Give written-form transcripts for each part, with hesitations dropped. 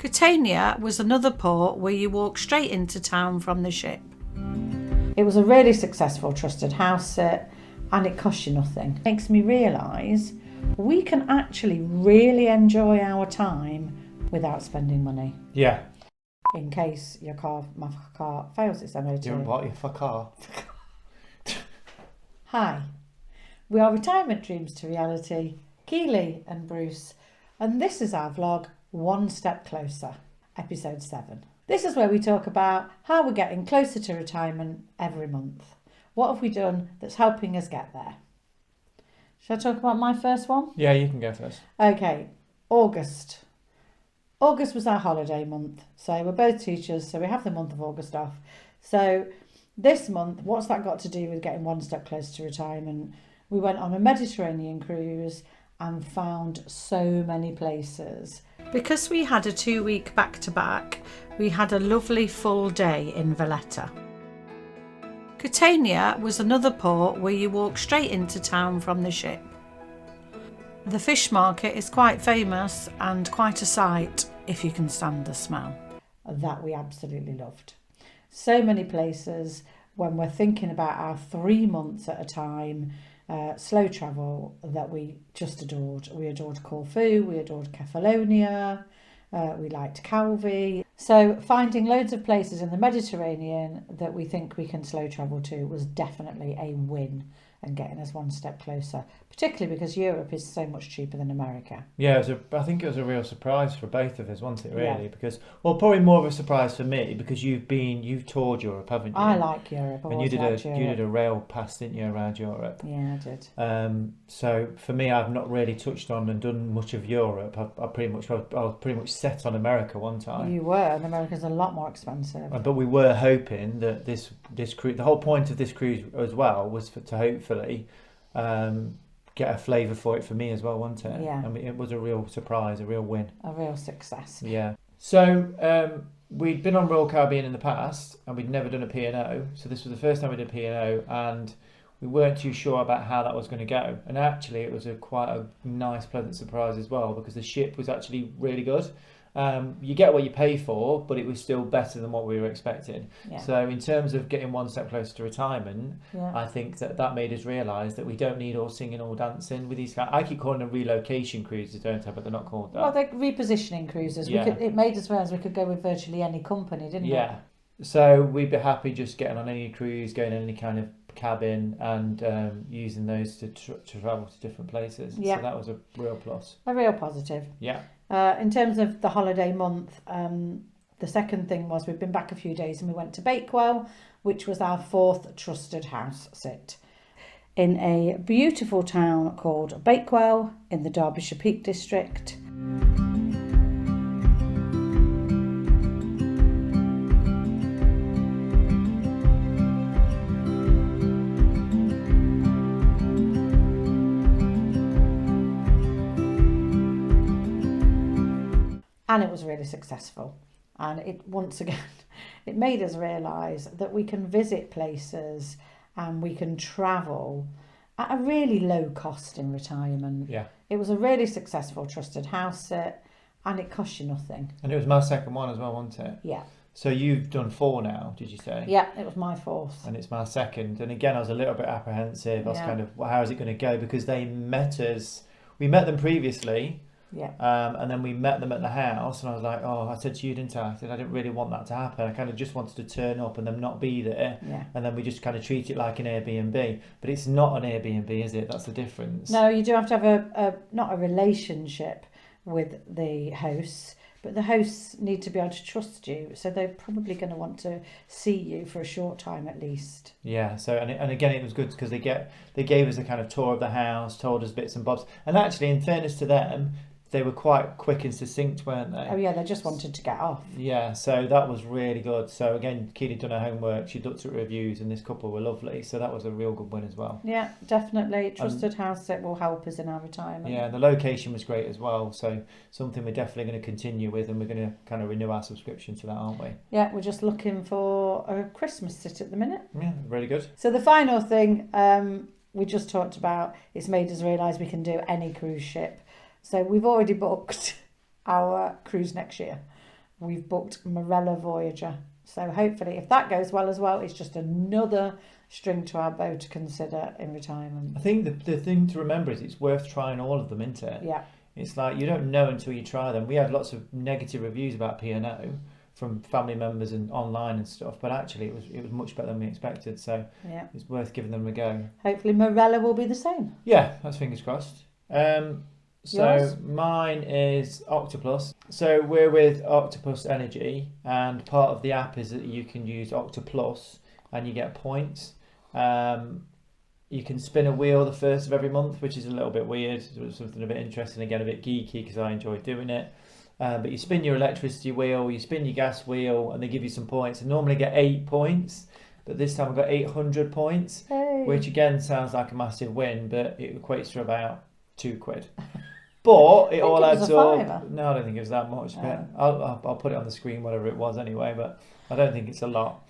Catania was another port where you walk straight into town from the ship. It was a really successful trusted house sit and it costs you nothing. It makes me realise we can actually really enjoy our time without spending money. Yeah. In case my car fails its MOT. You what? Your car? Hi, we are Retirement Dreams to Reality, Keely and Bruce, and this is our vlog, One Step Closer, episode 7. This is where we talk about how we're getting closer to retirement every month. What have we done that's helping us get there? Shall I talk about my first one? Yeah, you can go first. Okay, August. August was our holiday month. So we're both teachers, so we have the month of August off. So this month, what's that got to do with getting one step closer to retirement? We went on a Mediterranean cruise and found so many places. Because we had a 2-week back-to-back, we had a lovely full day in Valletta. Catania was another port where you walk straight into town from the ship. The fish market is quite famous and quite a sight if you can stand the smell. That we absolutely loved. So many places when we're thinking about our 3 months at a time, slow travel that we just adored. We adored Corfu, we adored Kefalonia, we liked Calvi. So finding loads of places in the Mediterranean that we think we can slow travel to was definitely a win and getting us one step closer, particularly because Europe is so much cheaper than America. Yeah, I think it was a real surprise for both of us, wasn't it, really? Yeah. Because, well, probably more of a surprise for me because you've toured Europe, haven't you? I like Europe. And you did a rail pass, didn't you, around Europe? Yeah, I did. So for me, I've not really touched on and done much of Europe. I was pretty much set on America one time. You were, and America's a lot more expensive. But we were hoping that this cruise, the whole point of this cruise as well was to hopefully get a flavour for it for me as well, wasn't it? Yeah. I mean, it was a real surprise, a real win. A real success. Yeah. So we'd been on Royal Caribbean in the past and we'd never done a P&O. So this was the first time we did a P&O and we weren't too sure about how that was going to go. And actually it was quite a nice, pleasant surprise as well because the ship was actually really good. You get what you pay for, but it was still better than what we were expecting. Yeah. So in terms of getting one step closer to retirement, Yeah. I think that made us realise that we don't need all singing, all dancing with these guys. I keep calling them relocation cruises, don't I? But they're not called that. Well, they're repositioning cruises. Yeah. It made us realise we could go with virtually any company, didn't it? Yeah. So we'd be happy just getting on any cruise, going in any kind of cabin and using those to travel to different places. Yeah. So that was a real plus. A real positive. Yeah. In terms of the holiday month, the second thing was we've been back a few days and we went to Bakewell, which was our 4th trusted house sit in a beautiful town called Bakewell in the Derbyshire Peak District. And it was really successful. And it once again, it made us realise that we can visit places and we can travel at a really low cost in retirement. Yeah. It was a really successful trusted house sit and it cost you nothing. And it was my second one as well, wasn't it? Yeah. So you've done 4 now, did you say? Yeah, it was my 4th. And it's my second. And again, I was a little bit apprehensive. I was kind of, well, how is it going to go? Because they met us. We met them previously. Yeah. And then we met them at the house. And I was like, oh, I said to you, didn't I? I said, I didn't really want that to happen. I kind of just wanted to turn up and them not be there. Yeah. And then we just kind of treat it like an Airbnb. But it's not an Airbnb, is it? That's the difference. No, you do have to have not a relationship with the hosts, but the hosts need to be able to trust you. So they're probably going to want to see you for a short time at least. Yeah. So and again, it was good because they gave us a kind of tour of the house, told us bits and bobs. And actually, in fairness to them, they were quite quick and succinct, weren't they? Oh yeah, they just wanted to get off. Yeah, so that was really good. So again, Keely done her homework, she looked at reviews and this couple were lovely. So that was a real good win as well. Yeah, definitely. Trusted house sit will help us in our retirement. Yeah, and the location was great as well. So something we're definitely going to continue with and we're going to kind of renew our subscription to that, aren't we? Yeah, we're just looking for a Christmas sit at the minute. Yeah, really good. So the final thing we just talked about, it's made us realise we can do any cruise ship. So we've already booked our cruise next year. we've booked Morella Voyager. So hopefully, if that goes well as well, it's just another string to our bow to consider in retirement. I think the thing to remember is it's worth trying all of them, isn't it? Yeah. It's like you don't know until you try them. We had lots of negative reviews about P&O from family members and online and stuff, but actually it was much better than we expected. So Yeah. it's worth giving them a go. Hopefully, Morella will be the same. Yeah, that's fingers crossed. So Yours? mine is Octopus. So we're with Octopus Energy, and part of the app is that you can use Octoplus and you get points. You can spin a wheel the first of every month, which is a little bit weird. It was something a bit interesting, again a bit geeky because I enjoy doing it. But you spin your electricity wheel, you spin your gas wheel, and they give you some points. I normally get 8 points, but this time I got 800 points, Hey. which again sounds like a massive win, but it equates to about £2. But it all adds up. No, I don't think it was that much. But I'll put it on the screen, whatever it was anyway. But I don't think it's a lot.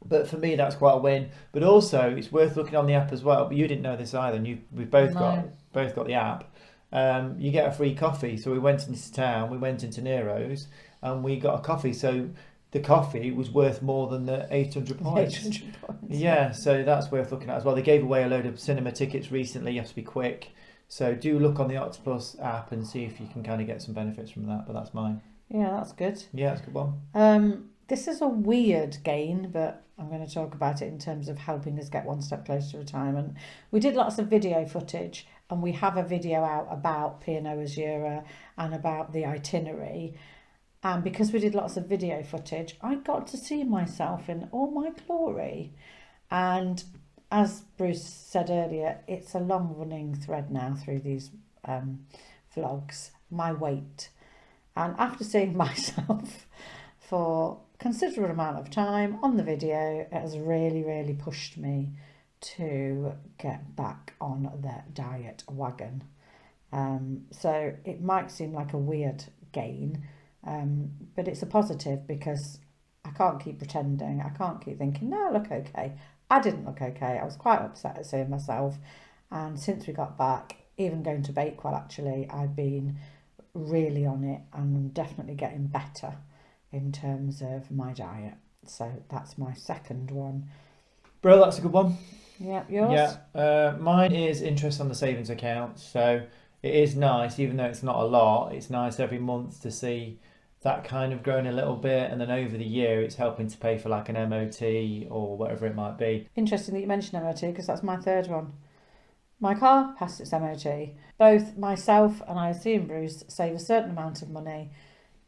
But for me, that's quite a win. But also, it's worth looking on the app as well. But you didn't know this either. And we've both got the app. You get a free coffee. So we went into town. We went into Nero's, and we got a coffee. So the coffee was worth more than the 800 points. 800 points. Yeah, so that's worth looking at as well. They gave away a load of cinema tickets recently. You have to be quick. So do look on the Octopus app and see if you can kind of get some benefits from that. But that's mine. Yeah, that's good. Yeah, that's a good one. This is a weird gain, but I'm going to talk about it in terms of helping us get one step closer to retirement. We did lots of video footage, and we have a video out about P&O Azura and about the itinerary. And because we did lots of video footage, I got to see myself in all my glory. And as Bruce said earlier, it's a long-running thread now through these vlogs, my weight. And after seeing myself for a considerable amount of time on the video, it has really, really pushed me to get back on the diet wagon. So it might seem like a weird gain, but it's a positive because I can't keep pretending. I can't keep thinking, no, I look okay. I didn't look okay. I was quite upset at seeing myself. And since we got back, even going to Bakewell, actually, I've been really on it and definitely getting better in terms of my diet. So that's my second one. Bro, that's a good one. Yeah, yours? Yeah, mine is interest on the savings account. So it is nice, even though it's not a lot, it's nice every month to see that kind of growing a little bit, and then over the year it's helping to pay for like an MOT or whatever it might be. Interesting that you mentioned MOT because that's my third one. My car passed its MOT. Both myself and I assume Bruce save a certain amount of money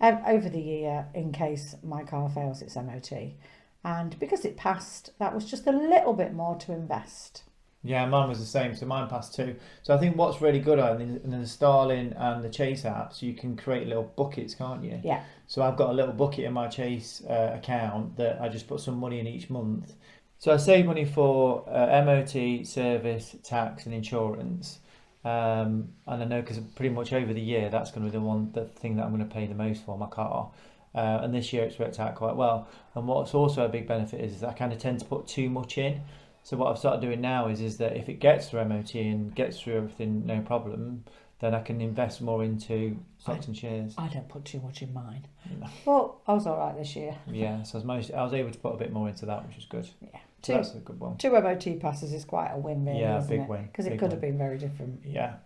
over the year in case my car fails its MOT. And because it passed, that was just a little bit more to invest. Yeah, mine was the same. So mine passed too. So I think what's really good in the Starling and the Chase apps, you can create little buckets, can't you? Yeah. So I've got a little bucket in my Chase account that I just put some money in each month. So I save money for MOT, service, tax and insurance. And I know because pretty much over the year, that's going to be the thing that I'm going to pay the most for, my car. And this year it's worked out quite well. And what's also a big benefit is I kind of tend to put too much in. So what I've started doing now is that if it gets through MOT and gets through everything, no problem, then I can invest more into stocks and shares. I don't put too much in mine. No. Well, I was all right this year. Yeah, so I was able to put a bit more into that, which is good. Yeah. So that's a good one. 2 MOT passes is quite a win, really, Yeah, isn't big it? win. Because it could have been very different. Yeah.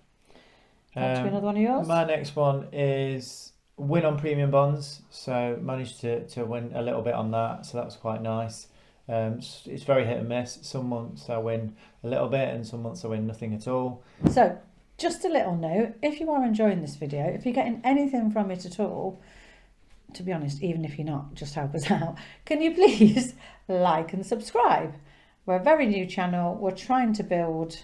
Want to be another one of yours? My next one is win on premium bonds. So managed to win a little bit on that, so that was quite nice. It's very hit and miss. Some months I win a little bit and some months I win nothing at all. So, just a little note, if you are enjoying this video, if you're getting anything from it at all, to be honest, even if you're not, just help us out. Can you please like and subscribe? We're a very new channel. We're trying to build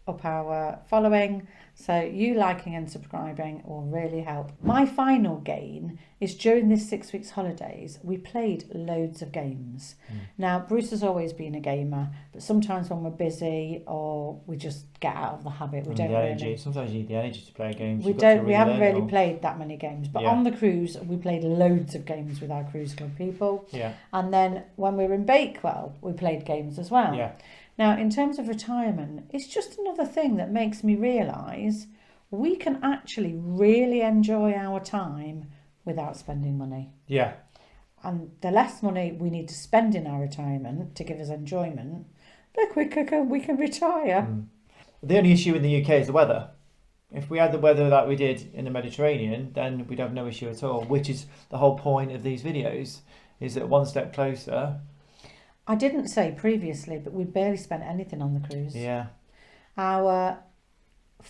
up our following. So you liking and subscribing will really help. My final gain is during this 6 weeks holidays, we played loads of games. Now, Bruce has always been a gamer, but sometimes when we're busy or we just get out of the habit, we don't really. Sometimes you need the energy to play games. We haven't really played that many games, but on the cruise, we played loads of games with our cruise club people. Yeah. And then when we were in Bakewell, we played games as well. Yeah. Now, in terms of retirement, it's just another thing that makes me realise we can actually really enjoy our time without spending money. Yeah, And the less money we need to spend in our retirement to give us enjoyment, the quicker we can retire. The only issue in the UK is the weather. If we had the weather that we did in the Mediterranean, then we'd have no issue at all, which is the whole point of these videos, is that one step closer. I didn't say previously, but we barely spent anything on the cruise. Yeah. Our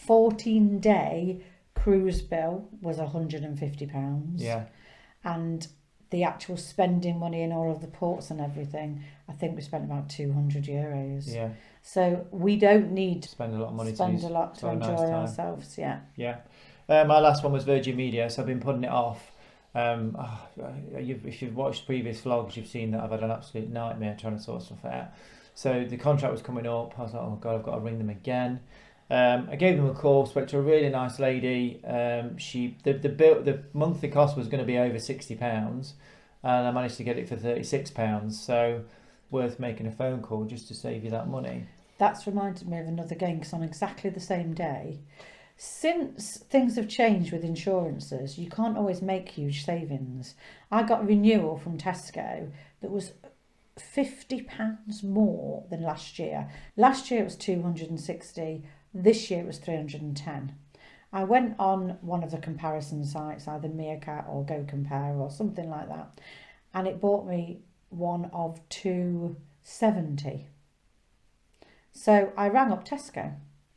14-day cruise bill was £150. Yeah. And the actual spending money in all of the ports and everything, I think we spent about €200. Yeah. So we don't need to spend a lot of money to enjoy ourselves. Yeah. Yeah. My last one was Virgin Media, so I've been putting it off. If you've watched previous vlogs, you've seen that I've had an absolute nightmare trying to sort stuff out. So the contract was coming up. I was like, oh God, I've got to ring them again. I gave them a call, spoke to a really nice lady. The monthly cost was going to be over £60, and I managed to get it for £36. So worth making a phone call just to save you that money. That's reminded me of another game, because on exactly the same day, since things have changed with insurances, you can't always make huge savings. I got a renewal from Tesco that was £50 more than last year. Last year it was 260. This year it was 310. I went on one of the comparison sites, either Meerkat or Go Compare or something like that, and it bought me one of 270. So I rang up Tesco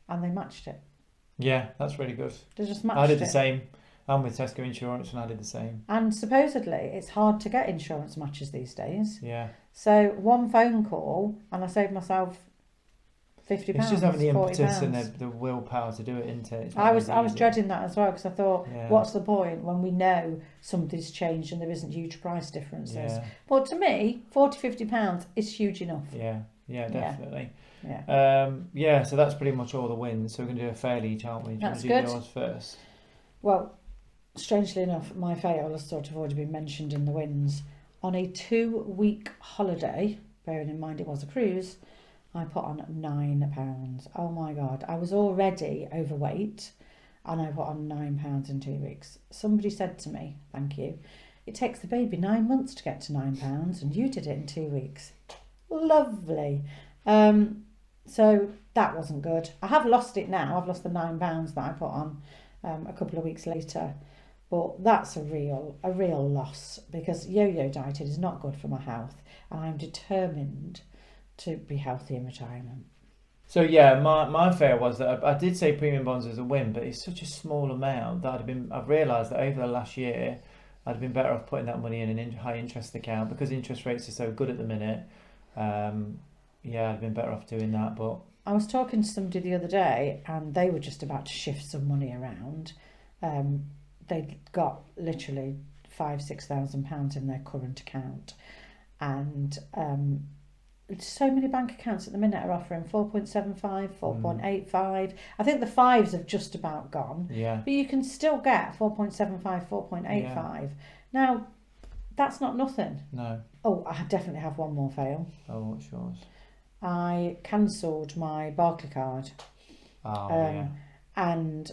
and they matched it. Yeah, that's really good. They just matched it. I did the same. I'm with Tesco Insurance and I did the same. And supposedly it's hard to get insurance matches these days. Yeah. So one phone call and I saved myself £50. It's just having the impetus £40. and the willpower to do it, isn't it? I was dreading that as well, because I thought, Yeah. what's the point when we know something's changed and there isn't huge price differences? Yeah. But to me, £40-50 is huge enough. Yeah, definitely. Yeah. So that's pretty much all the wins. So we're going to do a fail each, aren't we? That's do you want good. to do yours first? Well, strangely enough, my fail has sort of already been mentioned in the wins. On a 2-week holiday, bearing in mind it was a cruise, I put on £9. Oh my God, I was already overweight and I put on £9 in 2 weeks. Somebody said to me, thank you, it takes the baby 9 months to get to £9 and you did it in 2 weeks. Lovely. So that wasn't good. I have lost it now. I've lost the £9 that I put on a couple of weeks later. But that's a real loss, because yo-yo dieting is not good for my health, and I'm determined to be healthy in retirement. So yeah, my fail was that I did say premium bonds as a win, but it's such a small amount that I've realised that over the last year I'd have been better off putting that money in high interest account, because interest rates are so good at the minute. I'd been better off doing that. But I was talking to somebody the other day and they were just about to shift some money around. They'd got literally £5,000-6,000 in their current account, and so many bank accounts at the minute are offering 4.75, 4.85. I think the fives have just about gone. Yeah. But you can still get 4.75, 4.85. Yeah. Now, that's not nothing. No. Oh, I definitely have one more fail. Oh, what's yours? I cancelled my Barclay card. Oh, yeah. And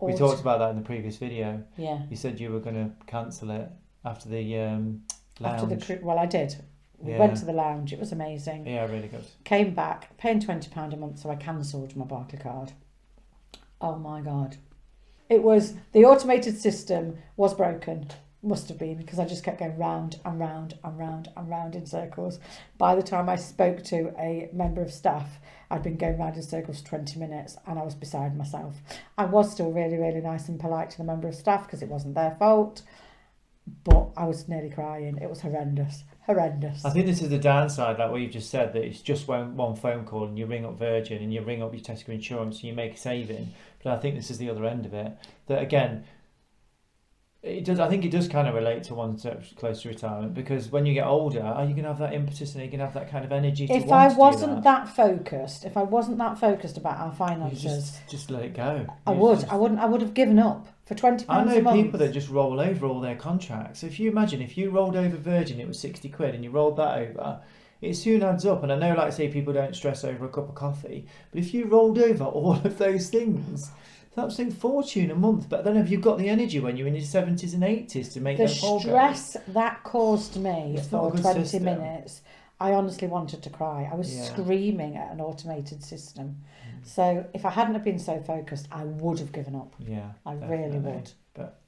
we talked about that in the previous video. Yeah. You said you were going to cancel it after the lounge. Well, I did. We went to the lounge. It was amazing. Yeah, really good. Came back, paying £20 a month, so I cancelled my Barclay card. Oh my God. It was, the automated system was broken. Must have been, because I just kept going round and round and round and round in circles. By the time I spoke to a member of staff, I'd been going round in circles for 20 minutes and I was beside myself. I was still really, really nice and polite to the member of staff because it wasn't their fault, but I was nearly crying. It was horrendous. I think this is the downside, like what you've just said, that it's just one phone call and you ring up Virgin and you ring up your Tesco Insurance and you make a saving. But I think this is the other end of it. That again, I think it does kind of relate to one step close to retirement, because when you get older, are you going to have that impetus and are you going to have that kind of energy to if want I to wasn't do that focused, if I wasn't that focused about our finances, just let it go. I would have given up for £20 a month. I know people that just roll over all their contracts. So if you imagine, if you rolled over Virgin, it was £60 and you rolled that over, it soon adds up. And I know, like I say, people don't stress over a cup of coffee, but if you rolled over all of those things, It's an absolute fortune a month. But then have you got the energy when you're in your 70s and 80s to make The that poll go? stress that caused me It's not a for good 20 system. minutes, I honestly wanted to cry. I was Yeah. screaming at an automated system. So if I hadn't have been so focused, I would have given up. Yeah, I definitely. really would. But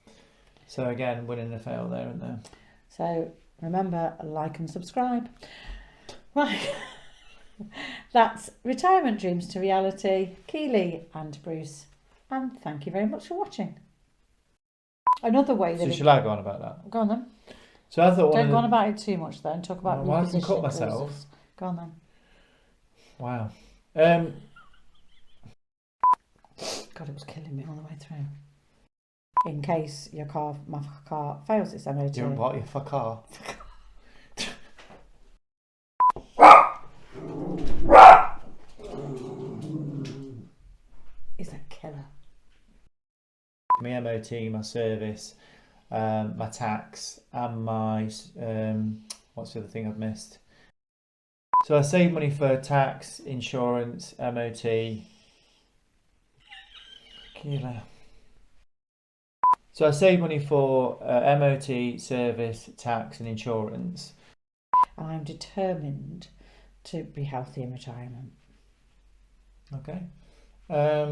so again, winning and fail there, isn't there? So remember, like and subscribe. Right. That's Retirement Dreams to Reality, Keely and Bruce. And thank you very much for watching. Another way that So shall I go on about that? Go on then. So I thought Don't go on about it too much though, and talk about Well, I can repositioning cut myself. clauses. Go on then. Wow. God, it was killing me all the way through. In case my car fails its MOT. You're what? You're for car. Is a killer. My MOT, my service, my tax, and my what's the other thing I've missed? So I save money for tax, insurance, MOT. Killer. So I save money for MOT, service, tax, and insurance. And I'm determined to be healthy in retirement. Okay. I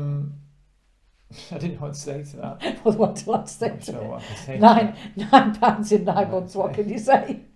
didn't know what to say to that. Well, what do I say I'm not to sure it? what I can say. £9 in 9 months. What Okay. can you say?